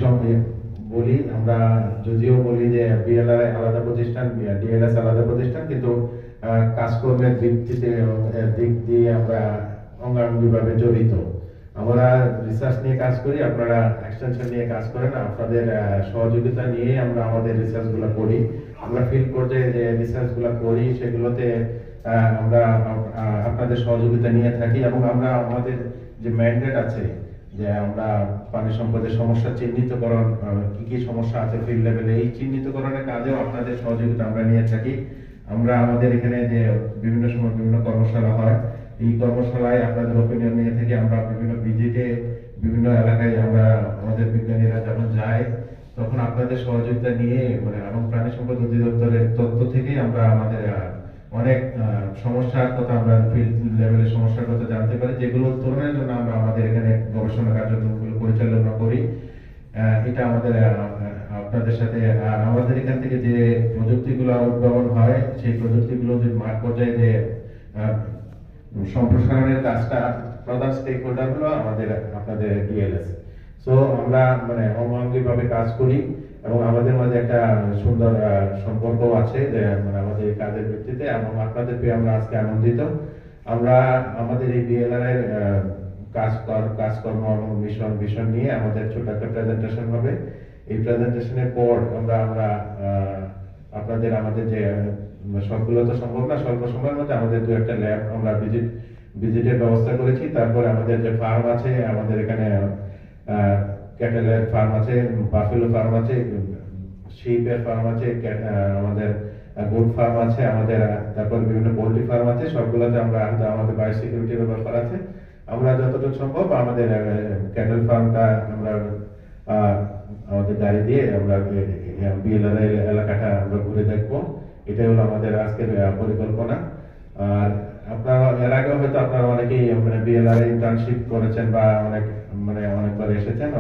সঙ্গে বলি আমরা, যদিও বলি যে বিএলআর আলাদা প্রতিষ্ঠান, ডিএলএস আলাদা প্রতিষ্ঠান, কিন্তু কাজকর্মের দিক দিয়ে আমরা অঙ্গাঙ্গিভাবে জড়িত। আমরা রিসার্চ নিয়ে কাজ করি, আপনারা এক্সটেনশন নিয়ে কাজ করেন। আপনাদের সহযোগিতা নিয়ে আমরা আমাদের রিসার্চগুলো করি। আমরা ফিল্ড পর্যায়ে যে রিসার্চগুলো করি সেগুলোতে আমরা আপনাদের সহযোগিতা নিয়ে থাকি, এবং আমরা আমাদের যে ম্যান্ডেট আছে যে আমরা পানি সম্পদের সমস্যা চিহ্নিতকরণ, কি কি সমস্যা আছে ফিল্ড লেভেলে, এই চিহ্নিতকরণের কাজেও আপনাদের সহযোগিতা আমরা নিয়ে থাকি। আমরা আমাদের এখানে যে বিভিন্ন সময় বিভিন্ন কর্মশালা হয়, এই কর্মশালায় আপনাদের ওপিনিয়ন নিয়ে থাকি। আমরা বিভিন্ন ভিজিটে বিভিন্ন এলাকায় আমরা আমাদের বিজ্ঞানীরা যখন যায় তখন আপনাদের সহযোগিতা নিয়ে এবং প্রাণী সম্পদ অধিদপ্তরের তথ্য থেকে আমরা আমাদের অনেক সমস্যার কথা, আমরা ফিল্ড লেভেলের সমস্যার কথা জানতে পারি, যেগুলো উত্তরণের জন্য আমরা আমাদের এখানে গবেষণা কার্যক্রমগুলো পরিচালনা করি। এটা আমাদের আপনাদের সাথে, আমাদের এখান থেকে যে প্রযুক্তিগুলো উদ্ভাবন হয় সেই প্রযুক্তিগুলো যে মাঠ পর্যায়ে যে সম্প্রসারণের কাজটা, প্রধান স্টেক হোল্ডার হলো আমাদের আপনাদের ডিএলএস। সো আমরা অঙ্গাঙ্গিভাবে কাজ করি এবং আমাদের মাঝে একটা সুন্দর সম্পর্ক আছে যে আমাদের এই কাজের ভিত্তিতে, এবং আপনাদের পেয়ে আমরা আজকে আনন্দিত। আমরা আমাদের এই বিএলআর এর কাজকর্ম এবং মিশন নিয়ে আমাদের ছোট একটা প্রেজেন্টেশন হবে। এই প্রেজেন্টেশনের পর আমরা আপনাদের আমাদের যে সবগুলো তো সম্ভব না, স্বল্প সময়ের মধ্যে আমাদের দু একটা ল্যাব আমরা ভিজিটের ব্যবস্থা করেছি। তারপরে আমাদের যে ফার্ম আছে, আমাদের এখানে ক্যাটেলের ফার্ম আছে, বাফেলো ফার্ম আছে, শিপের ফার্ম আছে, আমাদের গোট ফার্ম আছে, আমাদের তারপর বিভিন্ন পোল্ট্রি ফার্ম আছে। সবগুলোতে আমরা আমাদের বায়োসিকিউরিটির ব্যাপার আছে। আমরা যতটুকু সম্ভব আমাদের ক্যাটেল ফার্মটা আমরা আমাদের গাড়ি দিয়ে আমরা বিএলআর এলাকাটা আমরা ঘুরে দেখবো। এটাই হলো আমাদের আজকের পরিকল্পনা। আর আপনারা এর আগে হয়তো আপনারা অনেকেই বিএলআর ইন্টার্নশিপ করেছেন বা অনেকবার এসেছেন।